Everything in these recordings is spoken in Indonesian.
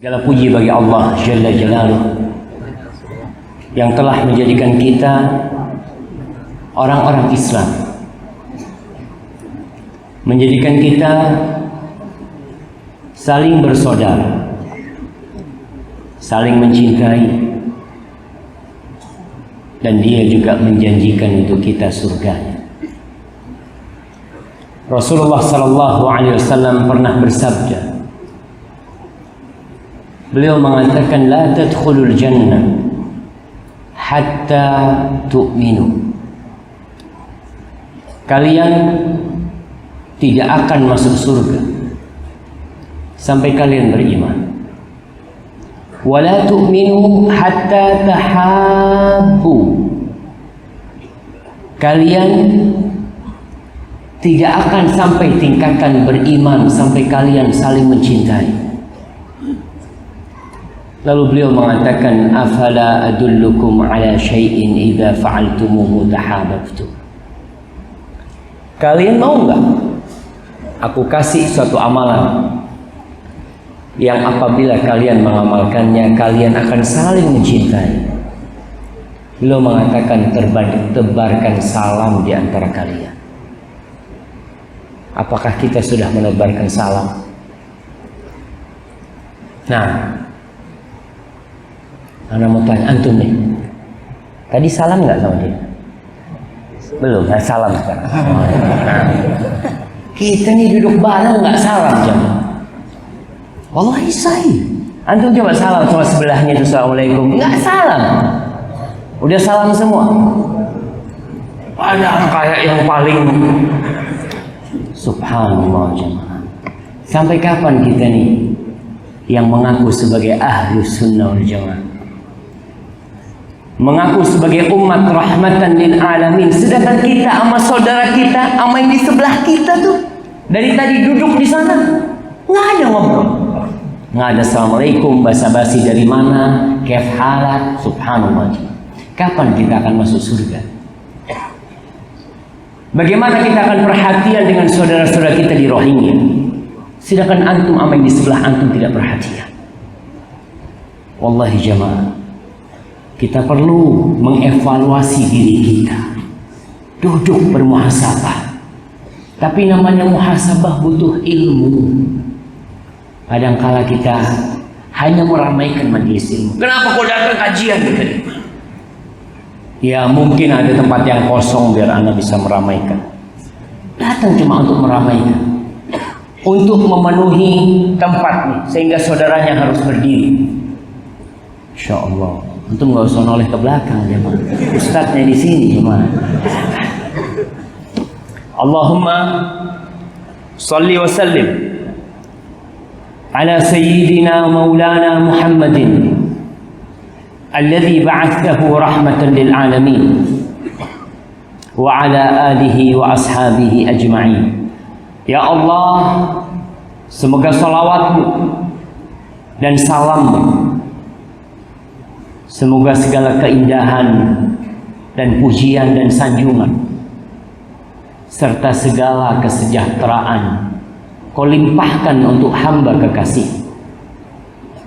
Segala puji bagi Allah Jalla Jalaluh yang telah menjadikan kita orang-orang Islam, menjadikan kita saling bersaudara, saling mencintai, dan Dia juga menjanjikan untuk kita surganya. Rasulullah sallallahu alaihi wasallam pernah bersabda, beliau mengatakan, la tadkhulul jannah hatta tu'minu. Kalian tidak akan masuk surga sampai kalian beriman. Wa la tu'minu hatta tahabbu. Kalian tidak akan sampai tingkatan beriman sampai kalian saling mencintai. Lalu beliau mengatakan, afala adullukum ala syai'in idza fa'altumuhu tahabbtum. Kalian mau enggak aku kasih suatu amalan yang apabila kalian mengamalkannya kalian akan saling mencintai. Beliau mengatakan, tebarkan salam di antara kalian. Apakah kita sudah menebarkan salam? Nah, Anda mau tanya, antum nih, tadi salam nggak sama dia? Belum, nggak salam sekarang. Kita nih duduk bareng nggak salam jemaah. Wallahi say. Antum coba salam sama sebelahnya itu, assalamualaikum, nggak salam. Udah salam semua. Padahal kayak yang paling, subhanallah jemaah. Sampai kapan kita nih yang mengaku sebagai ahlus sunnah wal jamaah, mengaku sebagai umat rahmatan lil alamin, sedangkan kita sama saudara kita, sama yang di sebelah kita tuh dari tadi duduk di sana nggak ada ngobrol, nggak ada assalamualaikum, basa-basi dari mana, kaif halat, subhanallah. Kapan kita akan masuk surga? Bagaimana kita akan perhatian dengan saudara-saudara kita di Rohingya, sedangkan antum sama yang di sebelah antum tidak perhatian? Wallahi jamaah, kita perlu mengevaluasi diri kita, duduk bermuhasabah. Tapi namanya muhasabah butuh ilmu. Kadangkala kita hanya meramaikan majelis ilmu. Kenapa kau datang kajian gitu? Ya mungkin ada tempat yang kosong biar Anda bisa meramaikan. Datang cuma untuk meramaikan, untuk memenuhi tempat nih, sehingga saudaranya harus berdiri. Insya Allah. Antum nggak usah noleh ke belakang ya, Pak. Ustadznya di sini cuma. Allahumma salli wa sallim ala sayyidina maulana Muhammadin alladhi ba'athahu rahmatan lil alamin wa ala alihi wa ashabihi ajma'in. Ya Allah, semoga salawatmu dan salammu, semoga segala keindahan dan pujian dan sanjungan serta segala kesejahteraan Kau limpahkan untuk hamba kekasih,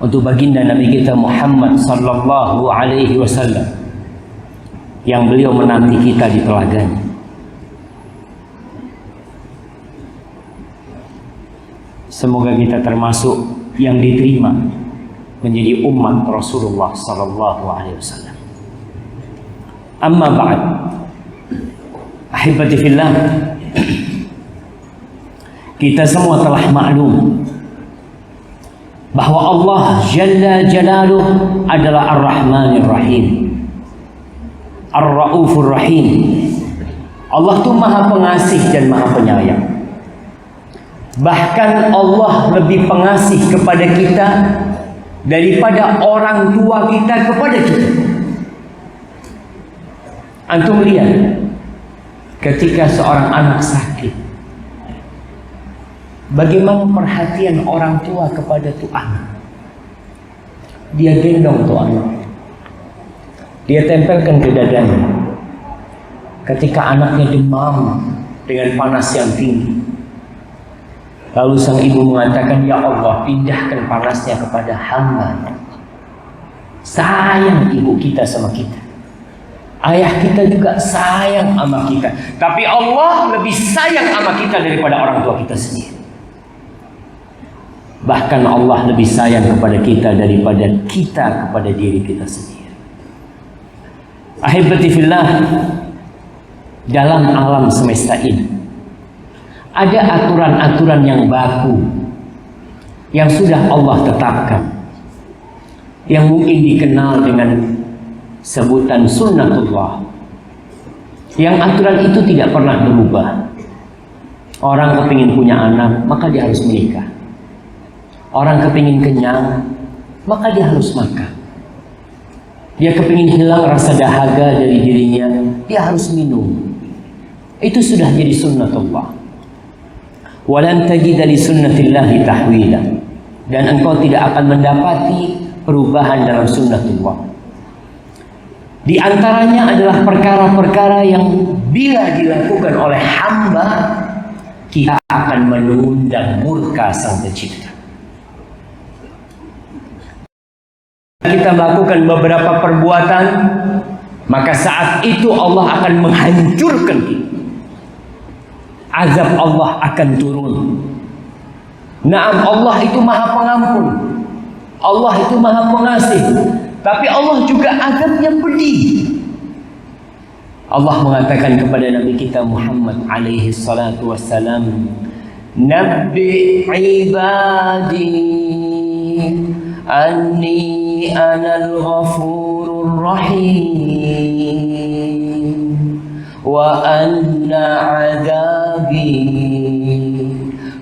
untuk baginda Nabi kita Muhammad sallallahu alaihi wasallam, yang beliau menanti kita di telaganya. Semoga kita termasuk yang diterima menjadi umat Rasulullah sallallahu alaihi wasallam. Amma ba'd, ahibati fillah, kita semua telah maklum bahwa Allah Jalla Jalaluh adalah Ar-Rahmanir Rahim, Ar-Raufur Rahim. Allah itu Maha Pengasih dan Maha Penyayang. Bahkan Allah lebih pengasih kepada kita daripada orang tua kita kepada kita. Antum lihat, ketika seorang anak sakit, bagaimana perhatian orang tua kepada tuh anak. Dia gendong tuh anak, dia tempelkan ke dadanya. Ketika anaknya demam dengan panas yang tinggi, Lalu sang ibu mengatakan, ya Allah, pindahkan panasnya kepada hamba. Sayang ibu kita sama kita, ayah kita juga sayang sama kita, tapi Allah lebih sayang sama kita daripada orang tua kita sendiri. Bahkan Allah lebih sayang kepada kita daripada kita kepada diri kita sendiri. Ahibati fillah, dalam alam semesta ini ada aturan-aturan yang baku yang sudah Allah tetapkan, yang mungkin dikenal dengan sebutan sunnatullah, yang aturan itu tidak pernah berubah. Orang kepingin punya anak, maka dia harus menikah. Orang kepingin kenyang, maka dia harus makan. Dia kepingin hilang rasa dahaga dari dirinya, dia harus minum. Itu sudah jadi sunnatullah. Walan tajida li sunnatillahi tahwila. Dan engkau tidak akan mendapati perubahan dalam sunnatullah. Di antaranya adalah perkara-perkara yang bila dilakukan oleh hamba, kita akan mengundang murka Sang Pencipta. Kita melakukan beberapa perbuatan, maka saat itu Allah akan menghancurkan kita. Azab Allah akan turun. Naam, Allah itu maha pengampun, Allah itu maha pengasih, tapi Allah juga azabnya pedih. Allah mengatakan kepada Nabi kita Muhammad alaihi salatu wassalam, Nabbi ibadi anni anal ghafurur rahim wa anna azabi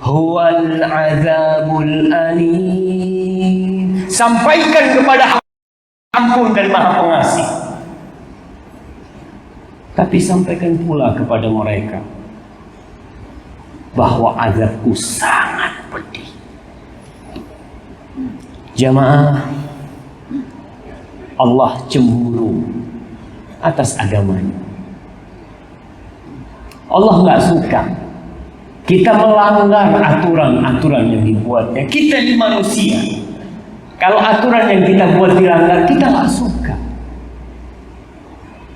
huwal azabul alim. Sampaikan kepada ampun dan maha pengasih, tapi sampaikan pula kepada mereka bahwa azabku sangat pedih. Jamaah, Allah cemburu atas agamanya. Allah nggak suka kita melanggar aturan-aturan yang dibuatnya. Kita ini manusia, kalau aturan yang kita buat dilanggar, kita nggak suka.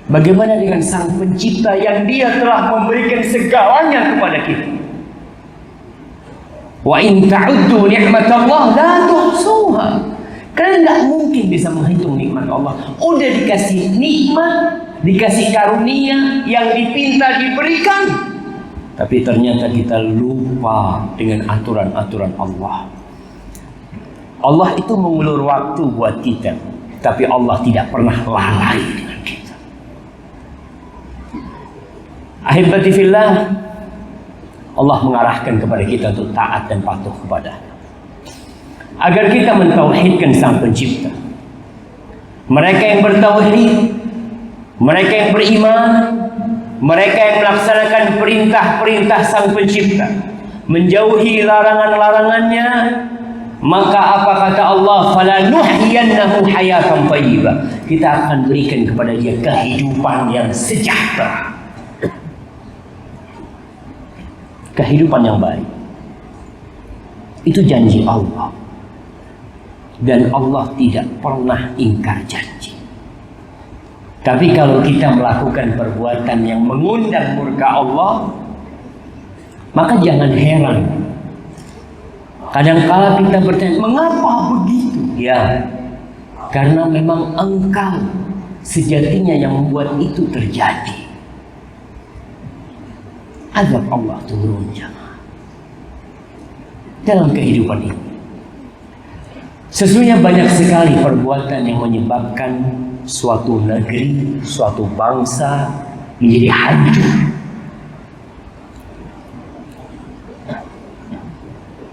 Bagaimana dengan Sang Pencipta yang Dia telah memberikan segalanya kepada kita? Wa in ta'uddu ni'matallah la tuhsuha. Kalian nggak mungkin bisa menghitung nikmat Allah. Udah dikasih nikmat, dikasih karunia, yang dipinta diberikan, tapi ternyata kita lupa dengan aturan-aturan Allah. Allah itu mengulur waktu buat kita, tapi Allah tidak pernah lalai dengan kita. Ahibati fillah, Allah mengarahkan kepada kita untuk taat dan patuh kepada-Nya, agar kita mentauhidkan Sang Pencipta. Mereka yang bertauhid, mereka yang beriman, mereka yang melaksanakan perintah-perintah Sang Pencipta, menjauhi larangan-larangannya, maka apa kata Allah? Falanuhyiyannahu hayatan thayyibah. Kita akan berikan kepada dia kehidupan yang sejahtera, kehidupan yang baik. Itu janji Allah, dan Allah tidak pernah ingkar janji. Tapi kalau kita melakukan perbuatan yang mengundang murka Allah, maka jangan heran. Kadang-kala kita bertanya, mengapa begitu? Ya, karena memang engkau sejatinya yang membuat itu terjadi. Azab Allah turun jamaah dalam kehidupan ini. Sesungguhnya banyak sekali perbuatan yang menyebabkan suatu negeri, suatu bangsa menjadi hancur.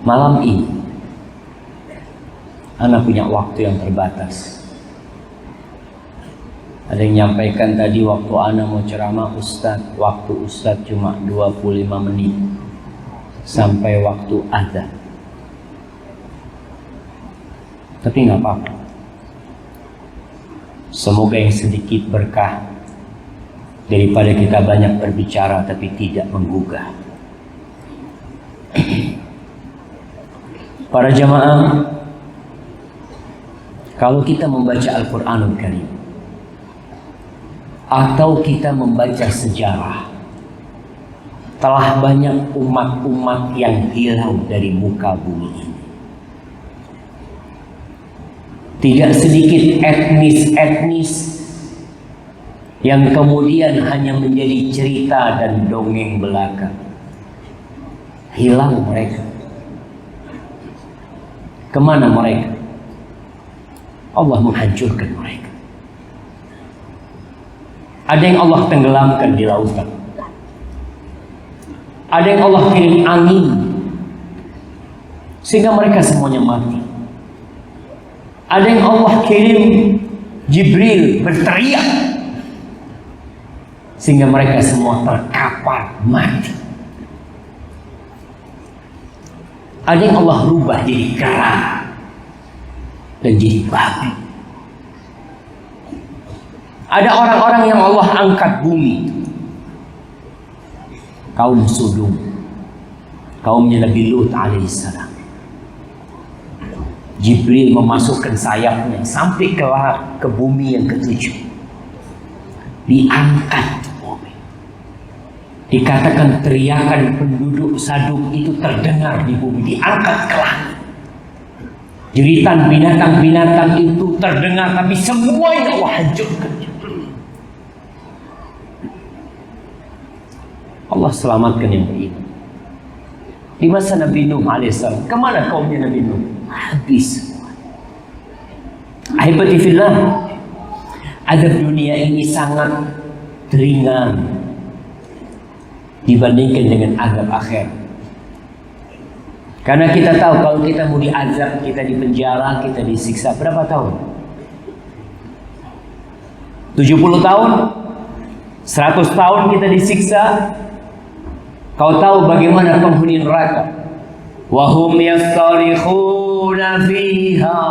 Malam ini Ana punya waktu yang terbatas. Ada yang nyampaikan tadi waktu Ana mau ceramah, waktu Ustadz cuma 25 menit sampai waktu azan. Tapi nggak apa-apa. Semoga yang sedikit berkah daripada kita banyak berbicara tapi tidak menggugah. Para jamaah, kalau kita membaca Al-Quranul Karim atau kita membaca sejarah, telah banyak umat-umat yang hilang dari muka bumi ini. Tidak sedikit etnis-etnis yang kemudian hanya menjadi cerita dan dongeng belaka. Hilang mereka. Kemana mereka? Allah menghancurkan mereka. Ada yang Allah tenggelamkan di lautan. Ada yang Allah kirim angin sehingga mereka semuanya mati. Ada yang Allah kirim Jibril berteriak sehingga mereka semua terkapar mati. Ada yang Allah rubah jadi kera dan jadi babi. Ada orang-orang yang Allah angkat bumi. Kaum Sodom, kaumnya Nabi Lut alaihissalam. Jibril memasukkan sayapnya sampai ke bumi yang ketujuh. Diangkat bumi. Dikatakan teriakan penduduk Sadum itu terdengar di bumi, diangkat ke langit. Jeritan binatang-binatang itu terdengar, tapi semuanya Allah hancurkan. Allah selamatkan yang beriman. Di masa Nabi Nuh alaihissalam, kemana kaumnya Nabi Nuh? Habis. Ahibati fillah, azab dunia ini sangat ringan dibandingkan dengan azab akhir. Karena kita tahu kalau kita mau diazab, kita di penjara, kita disiksa berapa tahun? 70 tahun? 100 tahun kita disiksa. Kau tahu bagaimana penghuni neraka? Wahum yastarikhuna fiha.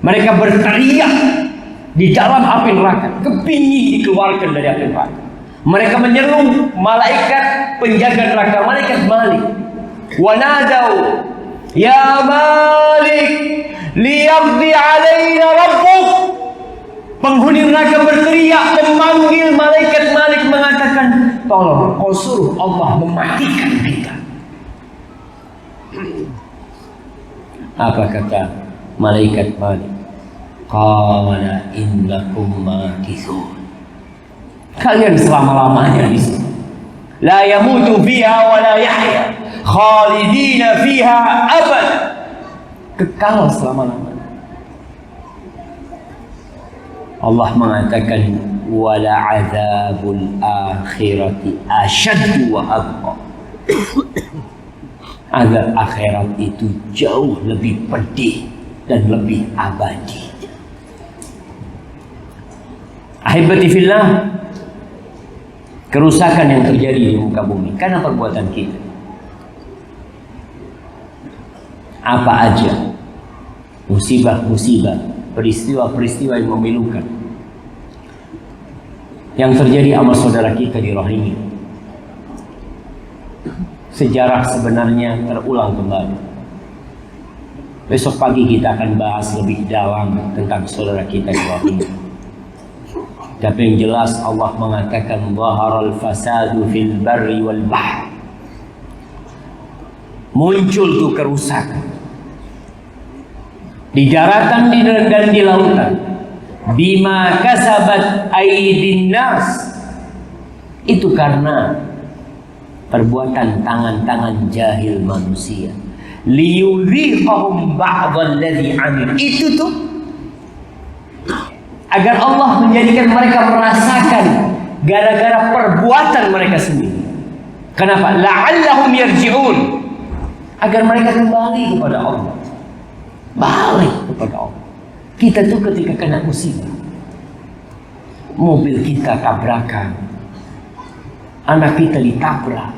Mereka berteriak di dalam api neraka, kepingin dikeluarkan dari api neraka. Mereka menyeru malaikat penjaga neraka, malaikat Malik. Wanadau ya Malik liyaqdi alaina rabbuk. Penghuni neraka berteriak memanggil malaikat Malik, mengatakan, tolong kau suruh Allah mematikan kita. Apa kata malaikat Malik? Qala innakum makithun. Kalian selama-lamanya di sini. La yamutu fiha wa la yahya. Khalidina fiha abad. Kekal selama-lamanya. Allah mengatakan wala azabul akhirati asyaddu wa abqa. Azab akhirat itu jauh lebih pedih dan lebih abadi. Ahibati fillah, kerusakan yang terjadi di muka bumi karena perbuatan kita. Apa aja musibah-musibah, peristiwa-peristiwa yang memilukan yang terjadi sama saudara kita di Rohingya. Sejarah sebenarnya terulang kembali. Besok pagi kita akan bahas lebih dalam tentang saudara kita di Rohingya. Tapi yang jelas Allah mengatakan zaharal fasadu fil barri wal bahr. Muncul tuh kerusakan di daratan dan di lautan. Bima kasabat aydin nas. Itu karena perbuatan tangan-tangan jahil manusia. Liyudhiqahum ba'dalladzi 'amil. Itu tuh agar Allah menjadikan mereka merasakan gara-gara perbuatan mereka sendiri. Kenapa? La'allahum yarji'un. Agar mereka kembali kepada Allah. Balik kepada Allah. Kita tuh ketika kena musibah, mobil kita tabrakan, anak kita ditabrak,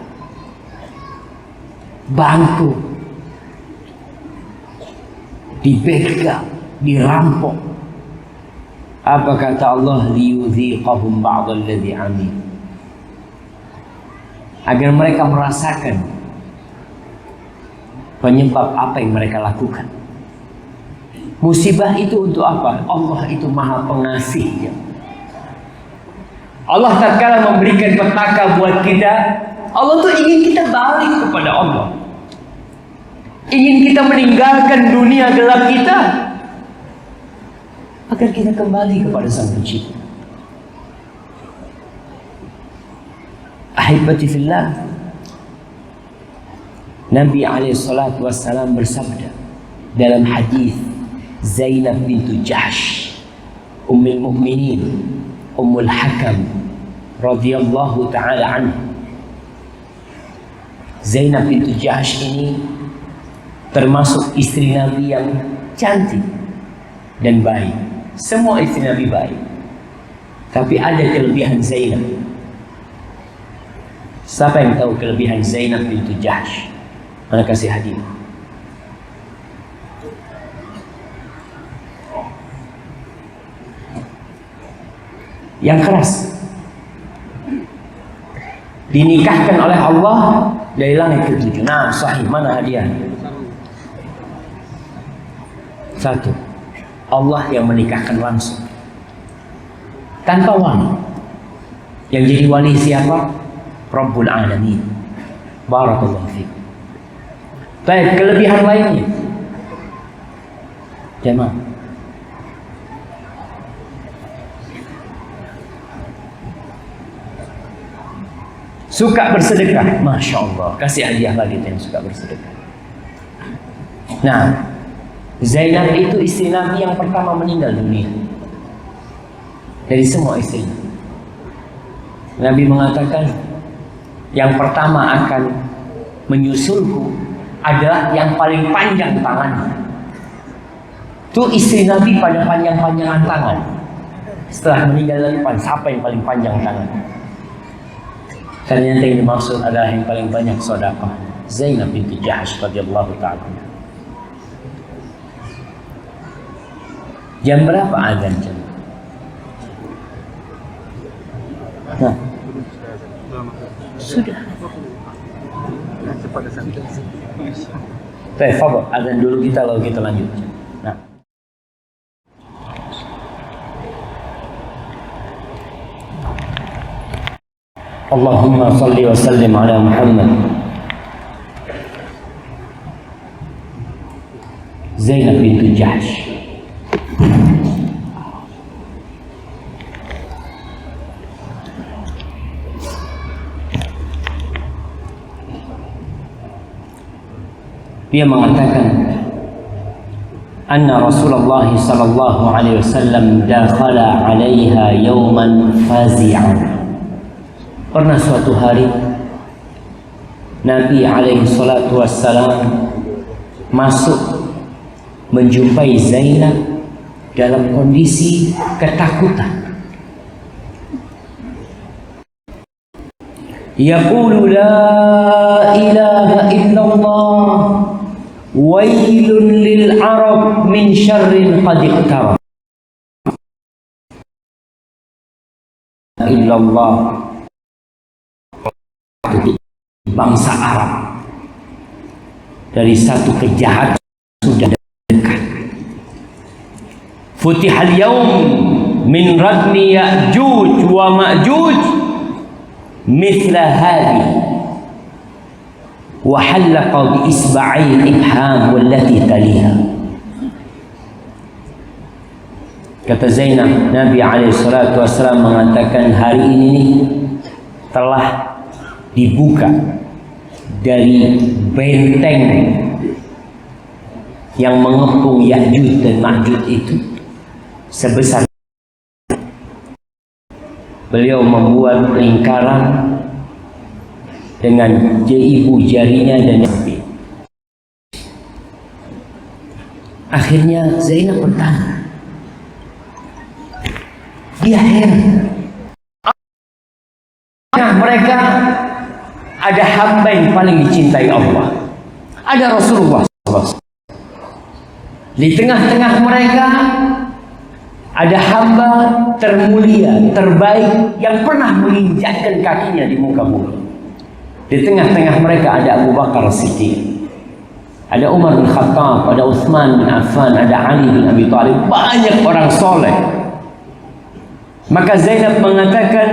bangku dibegal, dirampok. Apa kata Allah? Liyudhiqahum ba'dalladzi 'amil. Agar mereka merasakan penyebab apa yang mereka lakukan. Musibah itu untuk apa? Allah itu maha pengasih. Allah tatkala memberikan petaka buat kita, Allah tuh ingin kita balik kepada Allah. Ingin kita meninggalkan dunia gelap kita agar kita kembali kepada Sang Pencipta. Ahibati fillah, Nabi SAW bersabda dalam hadis Zainab bintu Jahsh, Ummul Mukminin, Ummul Hakam radhiyallahu taala anha. Zainab bintu Jahsh ini termasuk istri Nabi yang cantik dan baik. Semua istri Nabi baik, tapi ada kelebihan Zainab. Siapa yang tahu kelebihan Zainab bintu Jahsh? Mana kasih hadiah? Yang keras, dinikahkan oleh Allah dari langit ke-7. Nah, sahih. Mana hadiah? Satu, Allah yang menikahkan langsung tanpa wali. Yang jadi wali siapa? Rabbul Alamin. Barakallahu fiik. Baik, kelebihan lainnya, jemaah, suka bersedekah. Masya Allah, kasih hadiah lagi yang suka bersedekah. Nah, Zainab itu istri Nabi yang pertama meninggal dunia dari semua istrinya. Nabi mengatakan, yang pertama akan menyusulku adalah yang paling panjang tangannya. Itu istri Nabi pada panjang-panjangan tangan. Setelah meninggal Nabi, siapa yang paling panjang tangan? Ternyata yang dimaksud adalah yang paling banyak sedekah. Zainab binti Jahsh radhiyallahu ta'ala. Jam berapa azan jam? Nah, sudah. Baik, fadhil, azan dulu kita lalu kita lanjut. Nah. Allahumma salli wa sallim ala Muhammad. Zainab bintu Jahsh. Dia mengatakan, anna Rasulullah sallallahu alaihi wasallam dakhala 'alaiha yawman fazi'an. Pernah suatu hari Nabi alaihi salatu wassalam masuk menjumpai Zainab dalam kondisi ketakutan. Yaqulu la ilaha illallah wailun lil Arab min syarrin qad iqtarab. Illallah, bangsa Arab, dari satu kejahatan sudah dekat. Futihal yaum min radmi Ya'juj wa Ma'juj mithla hadhi wa halaqa bi isba'il ibham wallati taliha. Kata Zainab, Nabi alaihi salatu wasallam mengatakan, hari ini telah dibuka dari benteng yang mengepung Ya'juj dan Ma'juj itu sebesar. Beliau membuat lingkaran dengan ibu jarinya dan yang. Akhirnya Zainab bertanya, dia heran. Nah, mereka ada hamba yang paling dicintai Allah, ada Rasulullah SAW. Di tengah-tengah mereka ada hamba termulia, terbaik yang pernah menginjakkan kakinya di muka bumi. Di tengah-tengah mereka ada Abu Bakar Siddiq. Ada Umar bin Khattab, ada Utsman bin Affan, ada Ali bin Abi Thalib, banyak orang soleh. Maka Zainab mengatakan,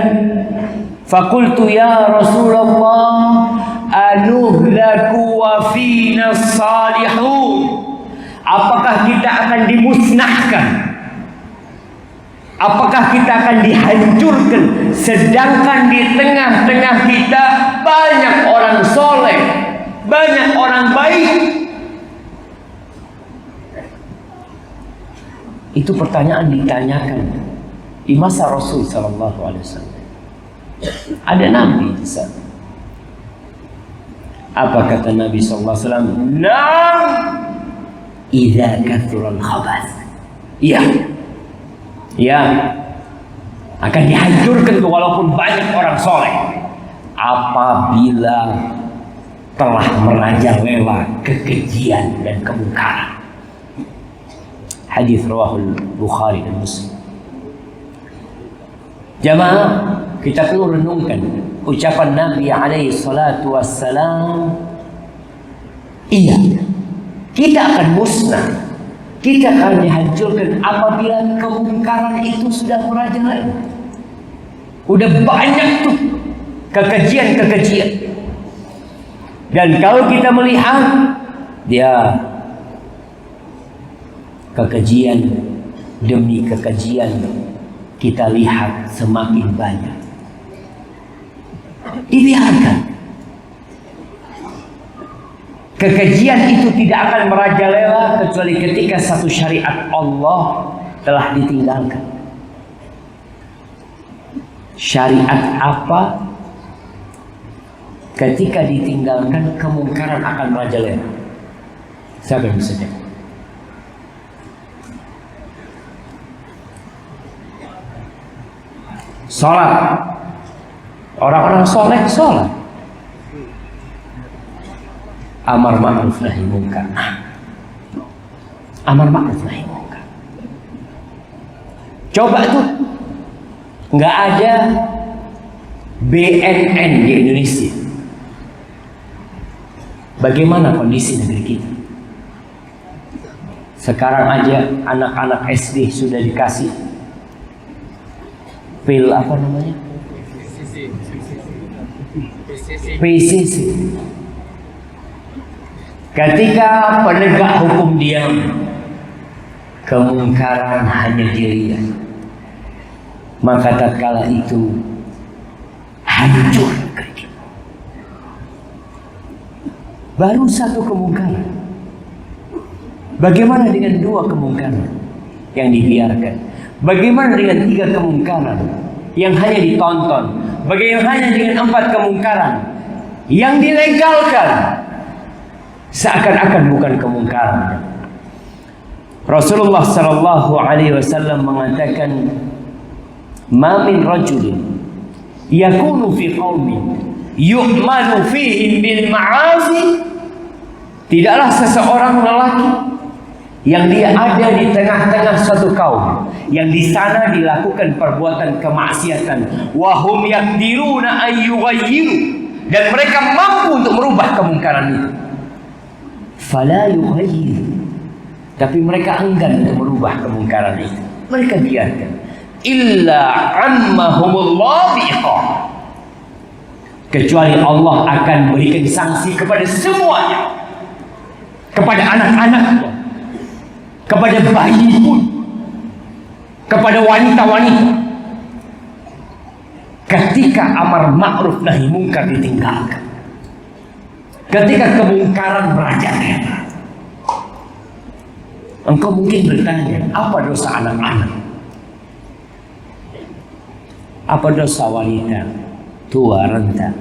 "Faqultu ya Rasulullah, anuhlaku wa fina salihun." Apakah kita akan dimusnahkan? Apakah kita akan dihancurkan sedangkan di tengah-tengah kita banyak orang soleh, banyak orang baik? Itu pertanyaan ditanyakan di masa Rasul sallallahu alaihi wasallam. Ada nabi di sana. Apa kata Nabi sallallahu alaihi wasallam? "Nam idza kathural khabath." Ya. Ya. Akan dihancurkan walaupun banyak orang soleh apabila telah merajalela kekejian dan kemungkaran. Hadis rawahul Bukhari dan Muslim. Jamaah, kita perlu renungkan ucapan Nabi alaihi salatu wassalam. Iya, kita akan musnah, kita akan dihancurkan apabila kemungkaran itu sudah merajalela. Udah banyak tuh kekejian-kekejian. Dan kalau kita melihat dia kekejian demi kekejian, kita lihat semakin banyak. Dibiarkan. Kekejian itu tidak akan merajalela kecuali ketika satu syariat Allah telah ditinggalkan. Syariat apa? Ketika ditinggalkan, kemungkaran akan merajalela. Siapa yang bisa jawab? Salat. Orang-orang soleh salat. Amar ma'ruf nahi munkar. Amar ma'ruf nahi munkar. Coba tuh, nggak ada BNN di Indonesia. Bagaimana kondisi negeri kita? Sekarang aja anak-anak SD sudah dikasih pil apa namanya? PCC. Ketika penegak hukum diam, kemungkaran hanya dilihat, maka tatkala itu hancur. Baru satu kemungkaran. Bagaimana dengan dua kemungkaran yang dibiarkan? Bagaimana dengan tiga kemungkaran yang hanya ditonton? Bagaimana dengan empat kemungkaran yang dilegalkan? Seakan-akan bukan kemungkaran. Rasulullah sallallahu alaihi wasallam mengatakan, "Ma min rajulin yakunu fi qaumin yu'manu fihim bil ma'asi." Tidaklah seseorang lelaki yang dia ada di tengah-tengah suatu kaum yang di sana dilakukan perbuatan kemaksiatan, wa hum yaqdiruna an yughayyiru, dan mereka mampu untuk merubah kemungkaran itu. Fala yughayyiru, tapi mereka enggan untuk merubah kemungkaran itu. Mereka biarkan. Illa ammahumullah bi'iqam, kecuali Allah akan berikan sanksi kepada semuanya, kepada anak-anaknya, kepada bayi pun, kepada wanita-wanita. Ketika amar ma'ruf nahi munkar ditinggalkan, ketika kemungkaran merajalela, engkau mungkin bertanya, apa dosa anak-anak? Apa dosa wanita, tua, renta?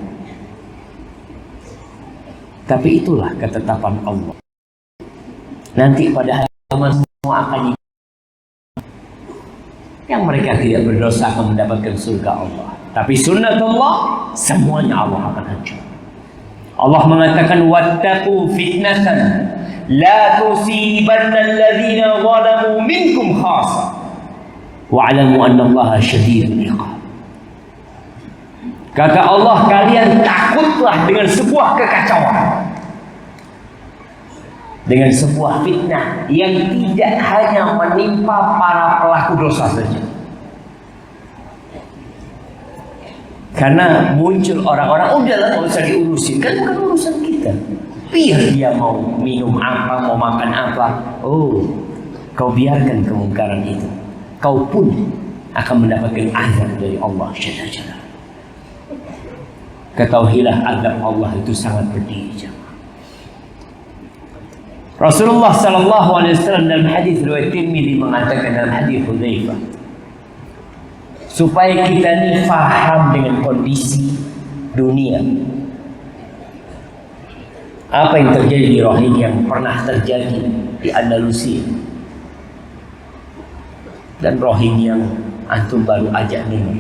Tapi itulah ketetapan Allah. Nanti pada hari kiamat semua akan yang mereka tidak berdosa akan mendapatkan surga Allah. Tapi sunnatullah, semuanya Allah akan hancur. Allah mengatakan, wattaqu fitnatan la tusibanna alladhina zalamu minkum khassa wa'lamu annallaha syadidul iqab. Kata Allah, kalian takutlah dengan sebuah kekacauan. dengan sebuah fitnah yang tidak hanya menimpa para pelaku dosa saja. Karena muncul orang-orang, udahlah nggak usah diurusin, kan bukan urusan kita. Biar dia mau minum apa, mau makan apa. Oh, kau biarkan kemungkaran itu, kau pun akan mendapatkan azab dari Allah Jalla Jalla. Ketahuilah azab Allah itu sangat pedih. Rasulullah sallallahu alaihi wasallam dalam hadis riwayat Tirmidzi mengatakan dalam hadis Hudzaifah, supaya kita ini faham dengan kondisi dunia, apa yang terjadi di Rohingya, yang pernah terjadi di Andalusia, dan Rohingya yang antum baru aja dengar,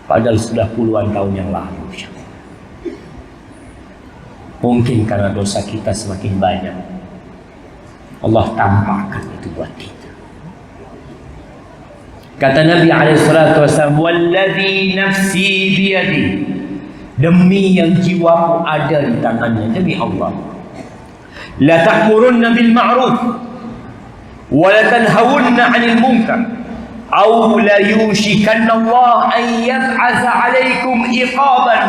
padahal sudah puluhan tahun yang lalu. Mungkin karena dosa kita semakin banyak, Allah tampakkan itu buat kita. Kata Nabi SAW, "Walladzi nafsi biyadi," demi yang jiwaku ada di tangannya, demi Allah, "La ta'murunna bil ma'ruf wa la tanhawunna 'anil munkar aw la yushikanna Allah an yab'atsa 'alaikum iqaban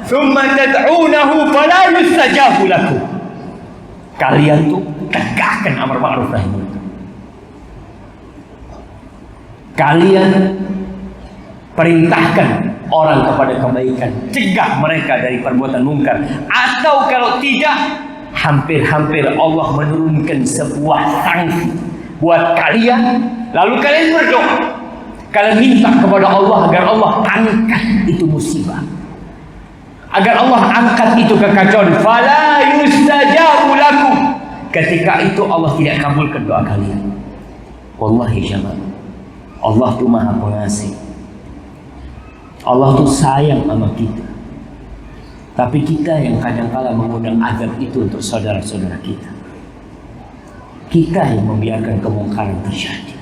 thumma tad'unahu fala yustajabu lakum." Kalian tuh tegakkan amar ma'ruf nahi munkar. Kalian perintahkan orang kepada kebaikan, cegah mereka dari perbuatan mungkar. Atau kalau tidak, hampir-hampir Allah menurunkan sebuah sanksi buat kalian, lalu kalian berdoa, kalian minta kepada Allah agar Allah angkat itu musibah, agar Allah angkat itu kekacauan. Fala yustajabu lakum. Ketika itu Allah tidak kabulkan doa kalian. Wallahi jamaah, Allah itu maha pengasih, Allah tuh sayang sama kita. Tapi kita yang kadang-kala mengundang azab itu untuk saudara-saudara kita. Kita yang membiarkan kemungkaran terjadi,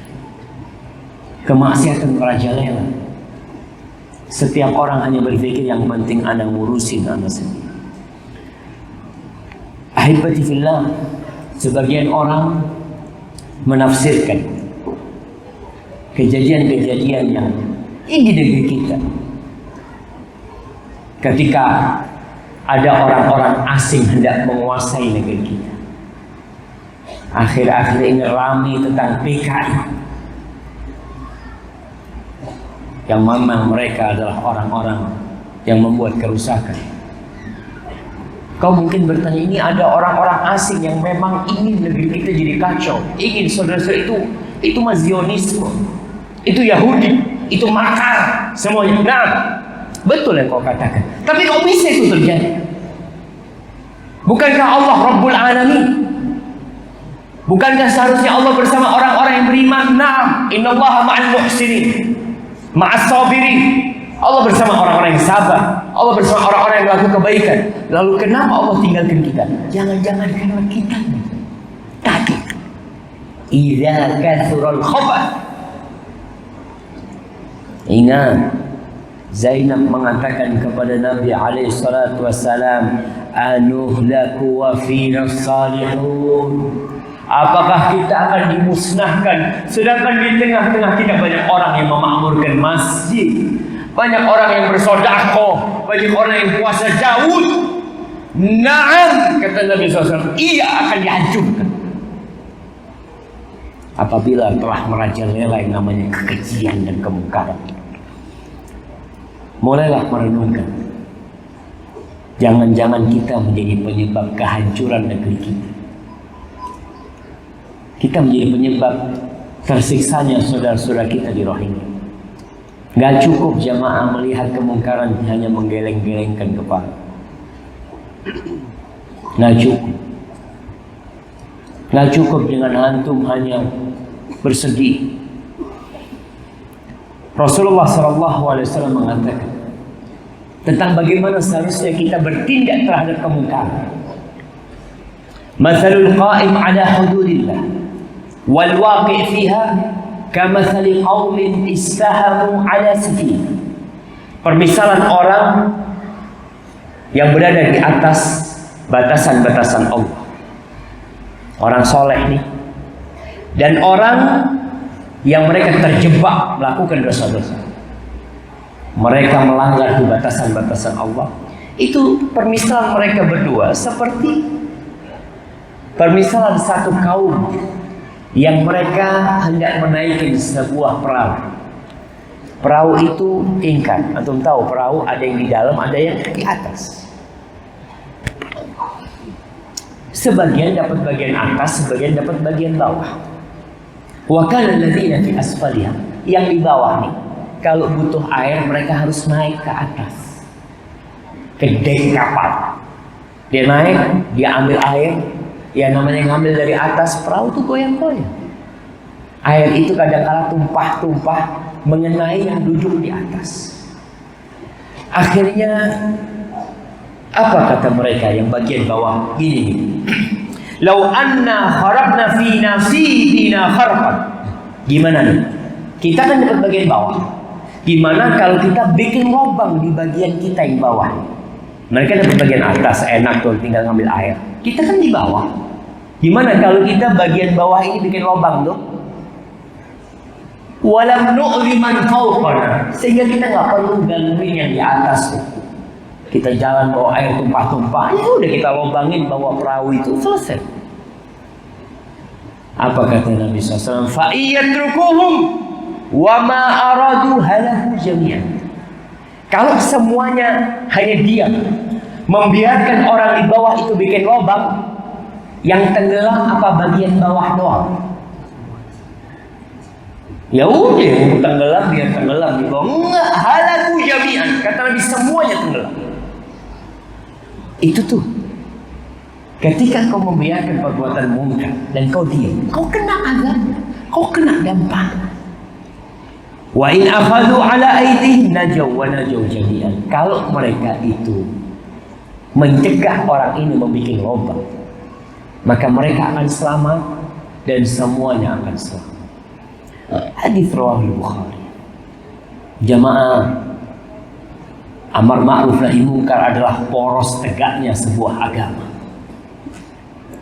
kemaksiatan merajalela. Setiap orang hanya berpikir yang penting ana ngurusin ana sendiri. Ahibati fillah, sebagian orang menafsirkan kejadian-kejadian yang ini di negeri kita, ketika ada orang-orang asing hendak menguasai negeri kita. Akhir-akhir ini ramai tentang PKI, yang memang mereka adalah orang-orang yang membuat kerusakan. Kau mungkin bertanya, ini ada orang-orang asing yang memang ingin negeri kita jadi kacau, ingin saudara-saudara itu mah Zionisme, itu Yahudi, itu makar semuanya. Nah, betul yang kau katakan. Tapi kok bisa itu terjadi? Bukankah Allah Rabbul Alamin? Bukankah seharusnya Allah bersama orang-orang yang beriman? Nah, innallaha ma'al muhsinin, ma'as sabirin. Allah bersama orang-orang yang sabar, Allah bersama orang-orang yang melakukan kebaikan. Lalu kenapa Allah tinggalkan kita? Jangan-jangan karena kita tadi, idza kathural khabath. Ingat, Zainab mengatakan kepada Nabi alaihi salatu wassalam, anuhlaku wa fina salihun. Apakah kita akan dimusnahkan sedangkan di tengah-tengah kita banyak orang yang memakmurkan masjid, banyak orang yang bersedekah, banyak orang yang puasa Daud? Naam, kata Nabi SAW, iya akan dihancurkan apabila telah merajalela yang namanya kekejian dan kemungkaran. Mulailah merenungkan, jangan-jangan kita menjadi penyebab kehancuran negeri kita. Kita menjadi penyebab tersiksanya saudara-saudara kita di Rohingya. Gak cukup jamaah melihat kemungkaran hanya menggeleng-gelengkan kepala. Gak cukup. Gak cukup dengan antum hanya bersedih. Rasulullah SAW mengatakan tentang bagaimana seharusnya kita bertindak terhadap kemungkaran. Mathalul qa'im ala hududillah wal waqi' fiha kamathali qaumin istahamu ala safinah. Permisalan orang yang berada di atas batasan-batasan Allah, orang soleh nih, dan orang yang mereka terjebak melakukan dosa-dosa, mereka melanggar batasan-batasan Allah. Itu permisalan mereka berdua seperti permisalan satu kaum yang mereka hendak menaiki sebuah perahu. Perahu itu tingkat, antum tahu perahu ada yang di dalam, ada yang di atas. Sebagian dapat bagian atas, sebagian dapat bagian bawah. Wa kana alladziina fi asfaliha, yang di bawah nih, kalau butuh air mereka harus naik ke atas, ke dek kapal. Dia naik, dia ambil air, ya namanya ngambil dari atas, perahu tuh goyang-goyang. Air itu kadang-kala tumpah-tumpah mengenai yang duduk di atas. Akhirnya apa kata mereka yang bagian bawah? Gini, lau anna kharabna fi nasibina kharqan. Gimana nih? Kita kan dapat bagian bawah. Gimana kalau kita bikin lubang di bagian kita yang bawah? Mereka dapat bagian atas, enak tuh tinggal ngambil air. Kita kan di bawah. Gimana kalau kita bagian bawah ini bikin lubang tuh? Walam nu'ri man fawqana, sehingga kita nggak perlu gangguin yang di atas tuh. Kita jalan bawa air tumpah-tumpah, ya udah kita lubangin bawa perahu itu, selesai. Apa kata Nabi SAW? Fa iyatrukuhum wa ma aradu halahu jami'an. Kalau semuanya hanya diam, membiarkan orang di bawah itu bikin lubang, yang tenggelam apa bagian bawah doang? Ya udah, tenggelam biar tenggelam di bawah. Enggak, halahu jami'an. Kata Nabi, semuanya tenggelam. Itu tuh, ketika kau membiarkan perbuatan mungkar dan kau diam, kau kena azab, kau kena dampak. Wa in akhadhu ala aydihim najaw wa najaw jami'an. Kalau mereka itu mencegah orang ini membuat lubang, maka mereka akan selamat dan semuanya akan selamat. Hadis riwayat Bukhari. Jamaah, amar ma'ruf nahi munkar adalah poros tegaknya sebuah agama.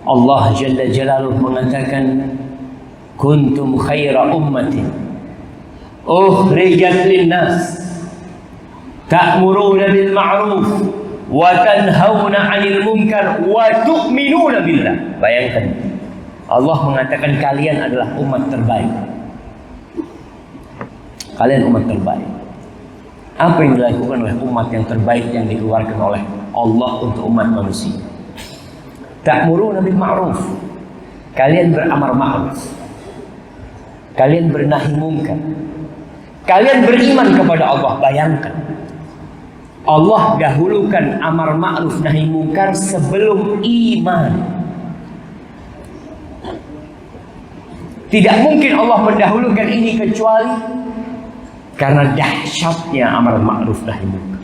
Allah Jalla Jalaluhu mengatakan, kuntum khaira ummatin ukhrijat linnas ta'muruna bil ma'ruf wa tanhauna 'anil munkar wa tu'minuna billah. Bayangkan, Allah mengatakan kalian adalah umat terbaik. Kalian umat terbaik. Apa yang dilakukan oleh umat yang terbaik yang dikeluarkan oleh Allah untuk umat manusia? Ta'muruna bil ma'ruf. Kalian beramar ma'ruf. Kalian bernahi munkar. Kalian beriman kepada Allah. Bayangkan, Allah dahulukan amar ma'ruf nahi munkar sebelum iman. Tidak mungkin Allah mendahulukan ini kecuali karena dahsyatnya amar ma'ruf nahi munkar.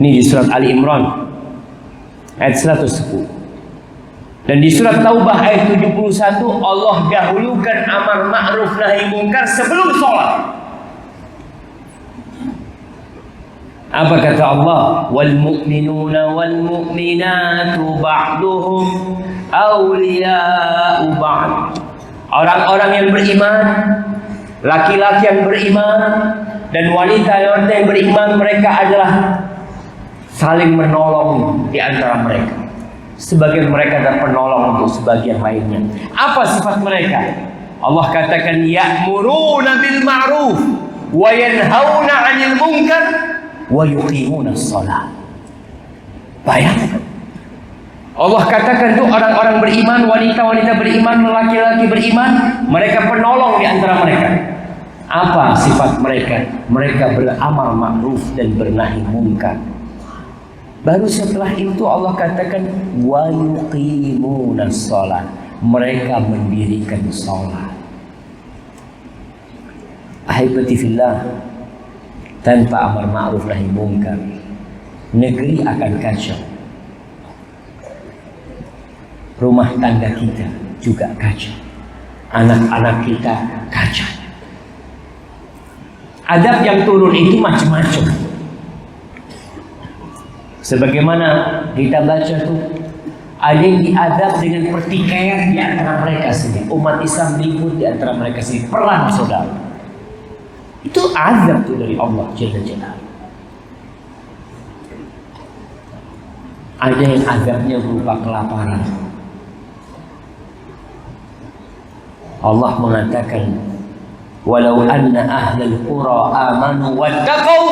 Ini di surat Ali Imran ayat 110. Dan di surat Taubah ayat 71 Allah dahulukan amar ma'ruf nahi munkar sebelum sholat. Apa kata Allah? Wal mu'minuna wal mu'minatu ba'duhum awliya'u ba'd. Orang-orang yang beriman, laki-laki yang beriman dan wanita yang beriman, mereka adalah saling menolong di antara mereka. Sebagian mereka adalah penolong untuk sebagian lainnya. Apa sifat mereka? Allah katakan ya'muruna bil ma'ruf wa yanhauna 'anil munkar wa yuqimuna shalah. Bayangkan, Allah katakan tuh orang-orang beriman, wanita-wanita beriman, laki-laki beriman, mereka penolong di antara mereka. Apa sifat mereka? Mereka beramar ma'ruf dan bernahi munkar. Baru setelah itu Allah katakan wa yuqimuna shalah. Mereka mendirikan salat. Ahibati fillah, tanpa amar ma'ruf nahi munkar, negeri akan kacau. Rumah tangga kita juga kacau. Anak-anak kita kacau. Adab yang turun itu macam-macam. Sebagaimana kita baca tuh, Ada yang diadab dengan pertikaian di antara mereka sendiri. Umat Islam ribut di antara mereka sendiri, perang saudara. Itu azab tuh dari Allah Jalla Jalaluhu. Ada yang azabnya berupa kelaparan. Allah mengatakan, walau anna ahlal qura amanu wattaqau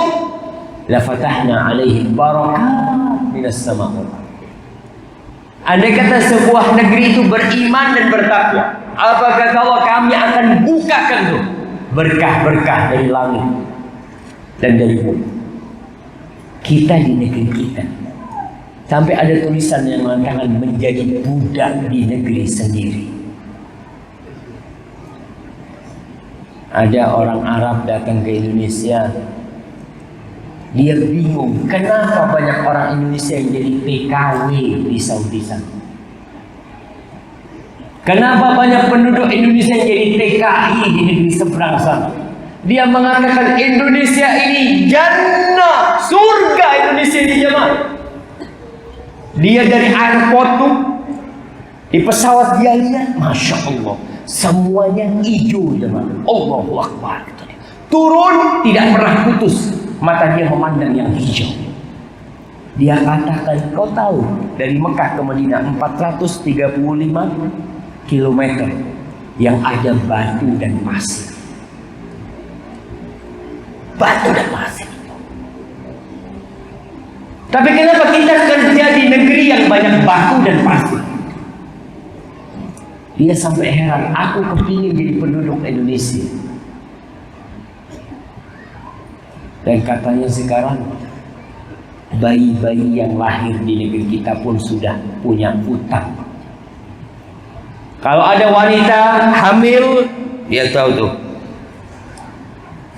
lafatahna alaihim barakat minas sama wal ardh. Andai kata sebuah negeri itu beriman dan bertakwa, apa kata Allah, kami akan bukakan tuh berkah-berkah dari langit dan dari bumi. Kita di negeri kita sampai ada tulisan yang mengatakan menjadi budak di negeri sendiri. Ada orang Arab datang ke Indonesia, dia bingung kenapa banyak orang Indonesia yang jadi TKW di Saudi sana. Kenapa banyak penduduk Indonesia yang jadi TKI di negeri seberang sana. Dia mengatakan Indonesia ini jannah, surga Indonesia ini jemaah. Dia dari airport tuh, di pesawat dia lihat, Masya Allah, semuanya hijau jemaah. Allahu Akbar. Turun tidak pernah putus mata dia memandang yang hijau. Dia katakan, kau tahu dari Mekah ke Madinah 435 km yang ada batu dan pasir. Batu dan pasir. Tapi kenapa kita kerja di negeri yang banyak batu dan pasir? Dia sampai heran, aku kepingin jadi penduduk Indonesia. Dan katanya sekarang bayi-bayi yang lahir di negeri kita pun sudah punya utang. Kalau ada wanita hamil, dia tahu tuh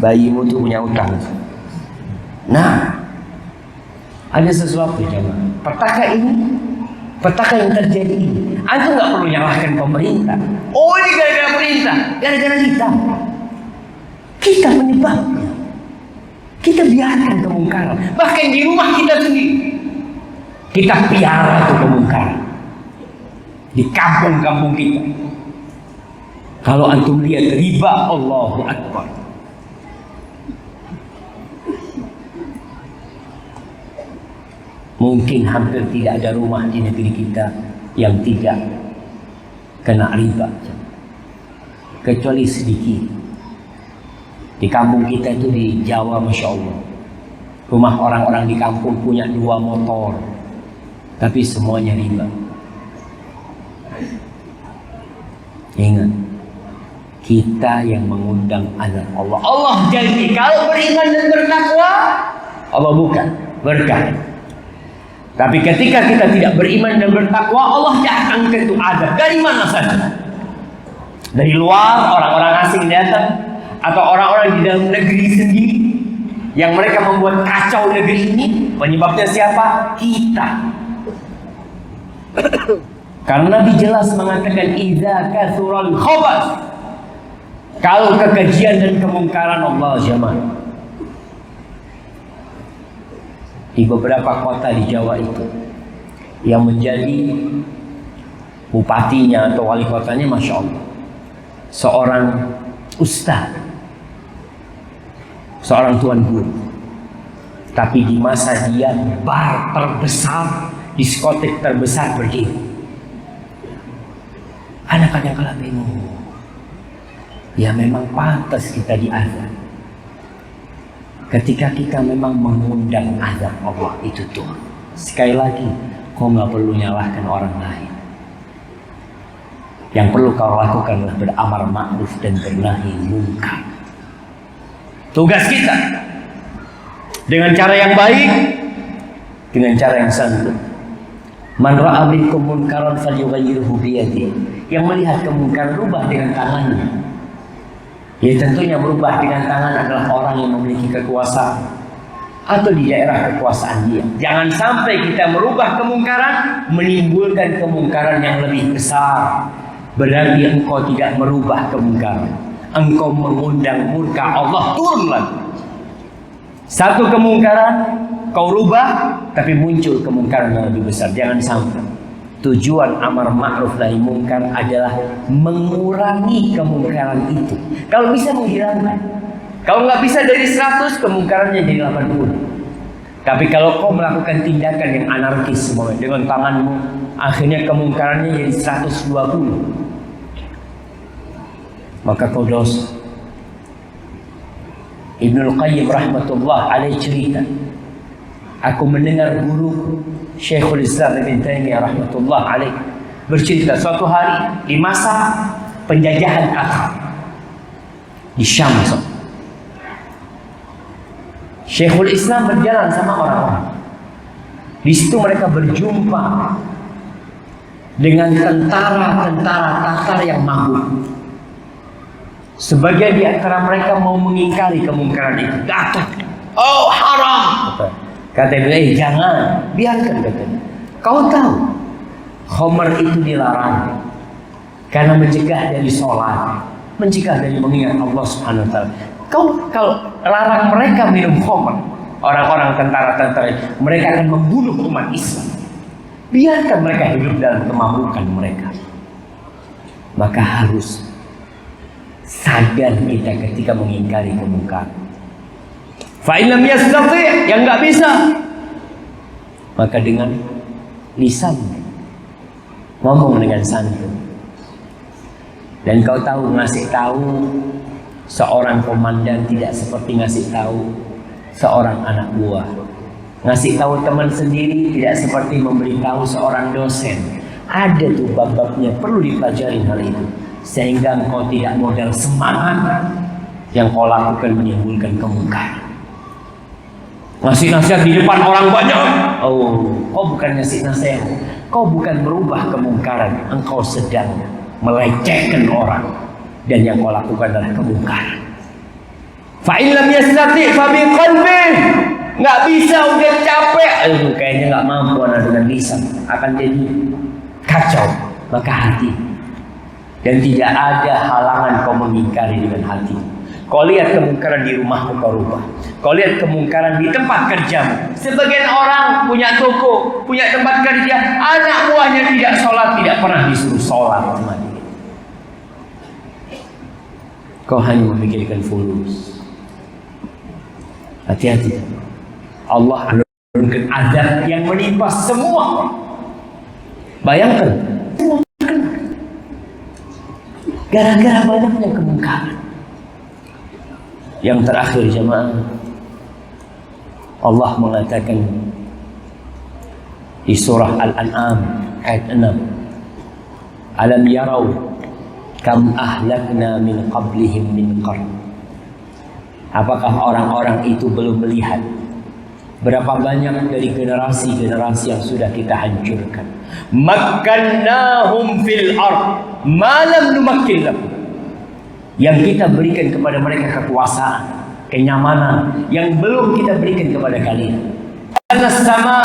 bayimu tuh punya utang. Nah, ada sesuatu jemaah. Petaka yang terjadi ini, antum nggak perlu nyalahkan pemerintah. Oh, ini gara-gara pemerintah, gara-gara kita penyebabnya. Kita biarkan kemungkaran, bahkan di rumah kita sendiri kita piara tuh kemungkaran. Di kampung-kampung kita, kalau antum lihat riba, Allahu Akbar. Mungkin hampir tidak ada rumah di negeri kita yang tidak kena riba, kecuali sedikit. Di kampung kita itu di Jawa, Masya Allah, rumah orang-orang di kampung punya 2 motor, tapi semuanya riba. Ingat, kita yang mengundang azab Allah. Allah janji kalau beriman dan bertakwa, Allah bukan berkah. Tapi ketika kita tidak beriman dan bertakwa, Allah datangkan itu azab. Dari mana saja? Dari luar, orang-orang asing datang, atau orang-orang di dalam negeri sendiri yang mereka membuat kacau negeri ini. Penyebabnya siapa? Kita. Karena Nabi jelas mengatakan idza kathural khabath, kalau kekejian dan kemungkaran, Allah jemaah, di beberapa kota di Jawa itu yang menjadi bupatinya atau wali kotanya, Masya Allah, seorang ustaz, seorang tuan guru, tapi di masa dia bar terbesar, diskotik terbesar berdiri. Anak kadang-kala bingung. Ya memang pantas kita diazab ketika kita memang mengundang azab Allah itu tuh. Sekali lagi, kau nggak perlu nyalahkan orang lain. Yang perlu kau lakukan adalah beramar ma'ruf dan bernahi munkar. Tugas kita dengan cara yang baik, dengan cara yang santun. Man ra'a minkum munkaran falyughayyirhu biyadihi. Yang melihat kemungkaran, rubah dengan tangannya. Ya tentunya berubah dengan tangan adalah orang yang memiliki kekuasaan atau di daerah kekuasaan dia. Jangan sampai kita merubah kemungkaran, menimbulkan kemungkaran yang lebih besar. Berarti engkau tidak merubah kemungkaran, engkau mengundang murka Allah turun lagi. Satu kemungkaran kau rubah, tapi muncul kemungkaran yang lebih besar. Jangan sampai. Tujuan amar ma'ruf nahi munkar adalah mengurangi kemungkaran itu. Kalau bisa menghilangkan. Kalau nggak bisa dari 100, kemungkarannya jadi 80. Tapi kalau kau melakukan tindakan yang anarkis semua dengan tanganmu, akhirnya kemungkarannya jadi 120. Maka kau dosa. Ibnul Qayyim rahmatullah alaih cerita, aku mendengar guru Syekhul Islam Ibn Taimiyah rahmatullah alaih bercerita suatu hari di masa penjajahan Tatar di Syam. Syekhul Islam berjalan sama orang-orang. Di situ mereka berjumpa dengan tentara-tentara Tatar yang mabuk. Sebagian di antara mereka mau mengingkari kemungkaran itu. Datang, oh haram. Kata dia, jangan, biarkan katanya. Kau tahu, khamar itu dilarang karena mencegah dari sholat, mencegah dari mengingat Allah Subhanahu Wa Taala. Kau kalau larang mereka minum khamar, orang-orang tentara-tentara, mereka akan membunuh umat Islam. Biarkan mereka hidup dalam kemabukan mereka. Maka harus sadar kita ketika mengingkari kemungkaran. Fa in lam yastati', yang nggak bisa, maka dengan lisan, ngomong dengan santun. Dan kau tahu, ngasih tahu seorang komandan tidak seperti ngasih tahu seorang anak buah. Ngasih tahu teman sendiri tidak seperti memberitahu seorang dosen. Ada tuh bab-babnya, perlu dipelajari hal itu. Sehingga engkau tidak modal semangat yang kau lakukan menimbulkan kemungkaran. Ngasih nasihat di depan orang banyak, oh, kau bukan ngasih nasihat, kau bukan merubah kemungkaran, engkau sedang melecehkan orang, dan yang kau lakukan adalah kemungkaran. Fa in lam yastati' fa bi qalbi, nggak bisa, udah capek, aduh kayaknya nggak mampu dengan lisan, akan jadi kacau. Maka hati. Dan tidak ada halangan kau mengingkari dengan hati. Kau lihat kemungkaran di rumahmu, kau rubah. Kau lihat kemungkaran di tempat kerjamu. Sebagian orang punya toko, punya tempat kerja, anak buahnya tidak sholat, tidak pernah disuruh sholat. Kau hanya memikirkan fulus. Hati-hati. Allah menurunkan azab yang menimpa semua. Bayangkan, gara-gara banyaknya kemungkaran. Yang terakhir jemaah, Allah mengatakan di surah Al-An'am ayat 6, alam yarau kam ahlakna min qablihim min qarn. Apakah orang-orang itu belum melihat berapa banyak dari generasi-generasi yang sudah kita hancurkan. Makkannahum fil ard ma lam numakkin lahum. Yang kita berikan kepada mereka kekuasaan, kenyamanan yang belum kita berikan kepada kalian. Sama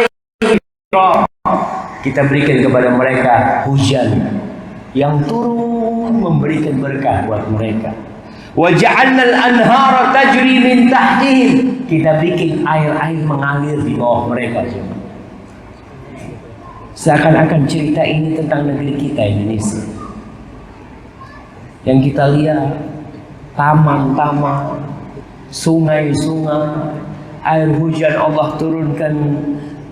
kita berikan kepada mereka hujan yang turun memberikan berkah buat mereka. Wa ja'alnal anhara tajri min tahtihim. Kita bikin air-air mengalir di bawah mereka. Seakan-akan cerita ini tentang negeri kita Indonesia. Yang kita lihat taman-taman, sungai-sungai, air hujan Allah turunkan.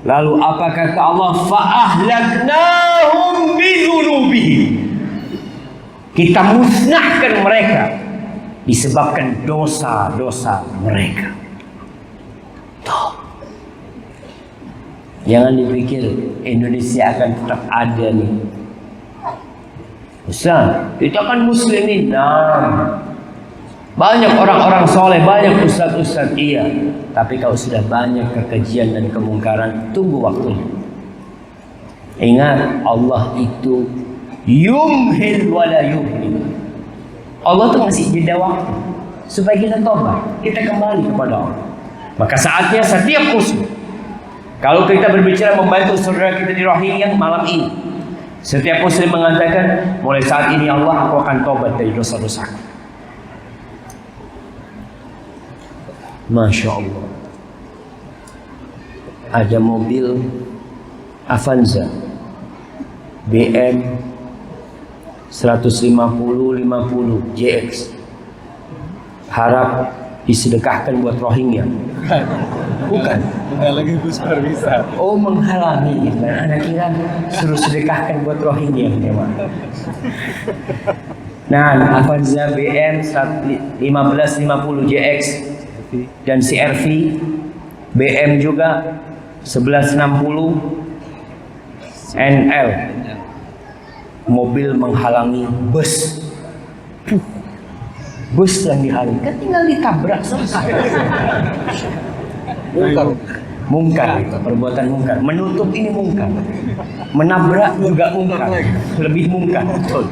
Lalu apa kata Allah? Fa'ahlaknahum bidzunubihim. Kita musnahkan mereka disebabkan dosa-dosa mereka. Tuh. Jangan dipikir Indonesia akan tetap ada nih. Ustaz, kita kan muslimin. Nah, banyak orang-orang soleh, banyak ustaz-ustaz, iya. Tapi kalau sudah banyak kekejian dan kemungkaran, tunggu waktunya. Ingat, Allah itu yumhil wala yuhmil. Allah tuh ngasih jeda waktu supaya kita tobat, kita kembali kepada Allah. Maka saatnya setiap muslim, kalau kita berbicara membantu saudara kita di Rohingya malam ini, setiap muslim mengatakan, mulai saat ini Allah, aku akan tobat dari dosa-dosaku. Masya Allah. Ada mobil Avanza BM 150 JX harap disedekahkan buat Rohingya. Bukan. Menghalangi bus pariwisata. Oh, menghalangi gitu kan. Anak kira suruh sedekahkan buat Rohingya memang. Nah, Avanza BM 1550 JX dan CRV BM juga 1160 NL. Mobil menghalangi bus. Bus yang dihalangi kan tinggal ditabrak selesai. Mungkar itu, perbuatan mungkar. Menutup ini mungkar. Menabrak juga mungkar. Lebih mungkar. Betul.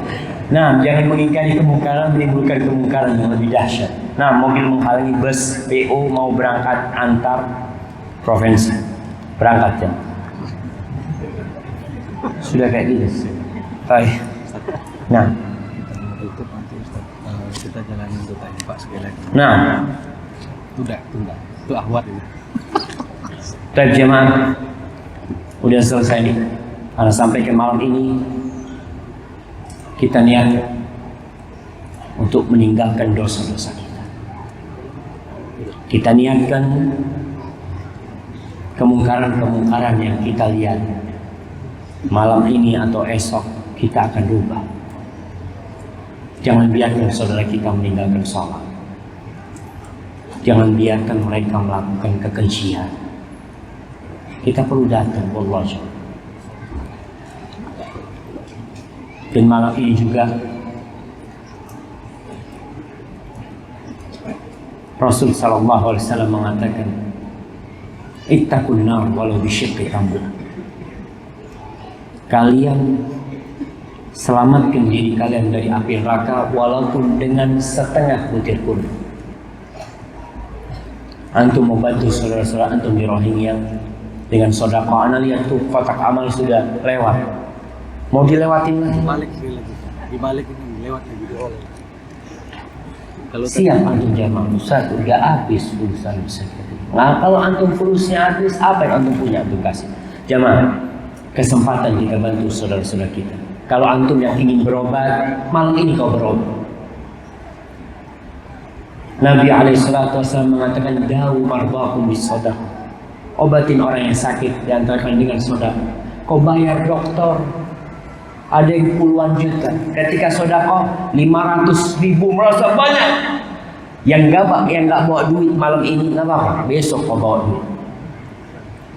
Nah, jangan mengingkari kemungkaran menimbulkan kemungkaran yang lebih dahsyat. Nah, mobil menghalangi bus PO mau berangkat antar provinsi. Berangkat ya. Sudah kayak gitu. Baik. Nah, Itu nanti Ustaz, kita jalanin untuk tanya Pak sekali lagi. nah, Tunda. Itu ahwat ini. terjemahan udah selesai nih. Karena sampai ke malam ini kita niat untuk meninggalkan dosa-dosa kita. Kita niatkan kemungkaran-kemungkaran yang kita lihat malam ini atau esok kita akan rubah. Jangan biarkan saudara kita meninggalkan sholat. Jangan biarkan mereka melakukan kekejian. Kita perlu datang, wallahi. Dan malam ini juga Rasul sallallahu alaihi wasallam mengatakan, "Ittaqun nar walau bisyiqqi tamrah." Kalian selamatkan diri kalian dari api neraka walaupun dengan setengah butir kurma. Antum membantu saudara-saudara antum di Rohingya dengan sedekah. Ana lihat tuh kotak amal sudah lewat. Mau dilewatin lagi? Dibalik lagi. Dibalik ini lewat lagi. Kalau Siap antum jamaah Ustaz, udah habis pulsa Ustaz. Nah, kalau antum fulusnya habis, apa yang antum punya antum kasih? Jamaah, kesempatan kita bantu saudara-saudara kita. Kalau antum yang ingin berobat, malam ini kau berobat. Nabi SAW mengatakan, "Dawu marbakum bis sedekah." Obatin orang yang sakit diantarkan dengan sedekah. Kau bayar dokter, ada yang puluhan juta. Ketika sedekah 500.000 merasa banyak. Yang nggak bawa duit malam ini nggak apa-apa. Besok kau bawa duit.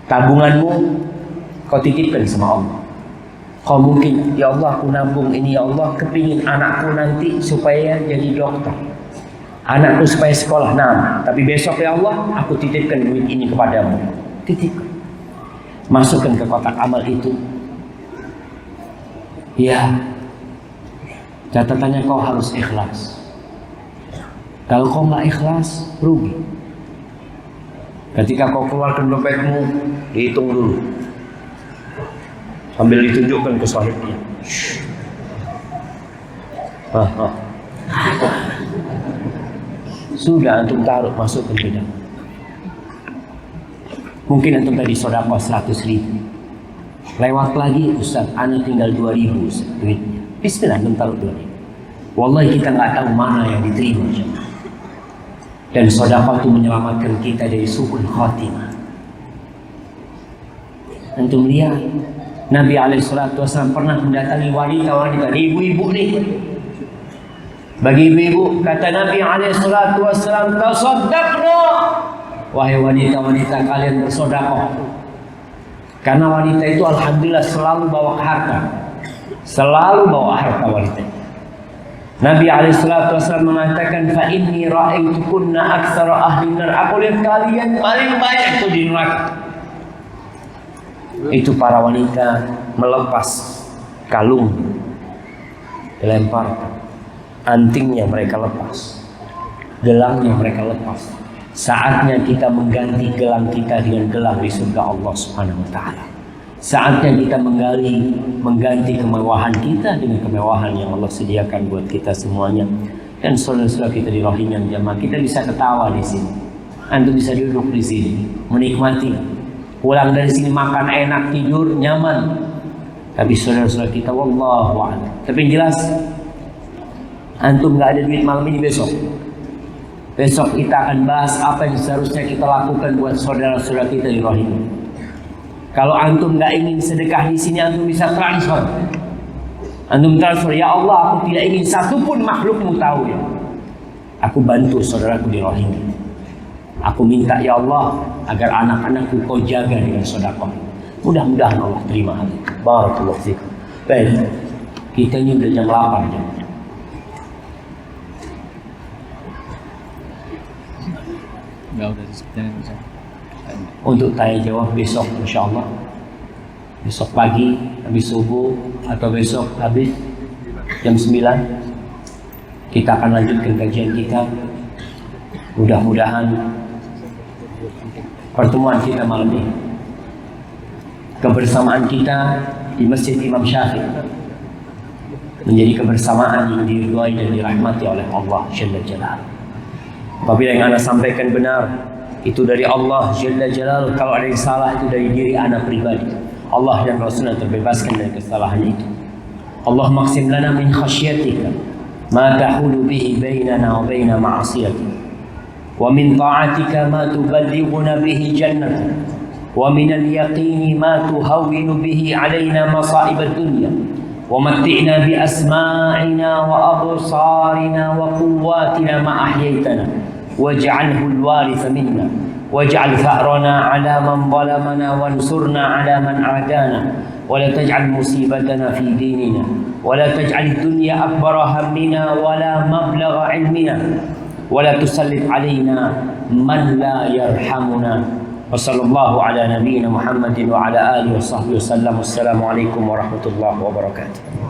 Tabunganmu kau titipkan sama Allah. Kau mungkin, ya Allah aku nabung ini, ya Allah kepingin anakku nanti supaya jadi dokter, anakku supaya sekolah. Nah, tapi besok ya Allah aku titipkan duit ini kepadamu. Titipkan. Masukkan ke kotak amal itu. Ya, catatannya kau harus ikhlas. Kalau kau nggak ikhlas, rugi. Ketika kau keluarkan dompetmu, dihitung dulu. Sambil ditunjukkan ke sahibnya. Sudah antum taruh masuk ke bidang. Mungkin antum tadi sedekah 100.000. Lewat lagi, Ustaz, ana tinggal 2.000 Ustaz, duitnya. Bismillah antum taruh 2.000. Wallahi kita nggak tahu mana yang diterima. Dan sedekah itu menyelamatkan kita dari su'ul khatimah. Antum lihat Nabi SAW pernah mendatangi wanita-wanita, ibu-ibu nih. Bagi ibu-ibu, kata Nabi SAW, tasaddaqna. Wahai wanita-wanita, kalian bersedekah. Karena wanita itu alhamdulillah selalu bawa harta. Selalu bawa harta wanita. Nabi SAW mengatakan, fa inni ra'aitukunna aktsara ahli nar. Aku lihat kalian paling banyak itu di neraka. Itu para wanita melepas kalung, dilempar, antingnya mereka lepas, gelangnya mereka lepas. Saatnya kita mengganti gelang kita dengan gelang di surga Allah Subhanahu wa taala. Saatnya kita mengganti kemewahan kita dengan kemewahan yang Allah sediakan buat kita semuanya. Dan saudara-saudara kita di Rohingya jamaah, kita bisa ketawa di sini. Antum bisa duduk di sini, menikmati. Pulang dari sini makan enak, tidur nyaman. Tapi saudara-saudara kita, wallahu a'lam. Tapi yang jelas, antum nggak ada duit malam ini, besok kita akan bahas apa yang seharusnya kita lakukan buat saudara-saudara kita di rahim. Kalau antum nggak ingin sedekah di sini, antum bisa transfer. Antum transfer, ya Allah, aku tidak ingin satupun makhlukmu tahu ya. Aku bantu saudaraku di rahim. Aku minta ya Allah agar anak-anakku kau jaga dengan sedekah. Mudah-mudahan Allah terima hal itu. Barakallahu fikum. Baik, kita ini udah jam 8 jam. Enggak udah disebutnya bisa. Untuk tanya jawab besok insya Allah. Besok pagi habis subuh atau besok habis jam 9 kita akan lanjutkan kajian kita. Mudah-mudahan pertemuan kita malam ini, kebersamaan kita di Masjid Imam Syafi'i menjadi kebersamaan yang diridhai dan dirahmati oleh Allah Jalla Jalaluhu. Apabila yang anda sampaikan benar, itu dari Allah Jalla Jalaluhu. Kalau ada yang salah, itu dari diri anda pribadi. Allah dan Rasulnya terbebaskan dari kesalahan itu. Allah maksim lana min khasyatika ma tahulu bihi bainana wa baina ma'asiyatik, wa min ta'atika ma tuballighuna bihi jannatak, wa min al-yaqini ma tuhawwinu bihi alaina masa'ib ad-dunya, wa matti'na bi asma'ina wa absarina wa quwwatina ma ahyaytana waj'alhu al-waritha minna waj'al tha'rana 'ala man zalamana wansurna 'ala man 'adana wa la taj'al musibatana fi dinina wa la taj'al ad-dunya akbara hammina wa la mablagha 'ilmina wa la tusallit 'alaina man la yarhamuna. Wa sallallahu ala nabiyyina Muhammadin wa ala alihi wa sahbihi wasallam. Assalamu alaikum warahmatullahi wabarakatuh.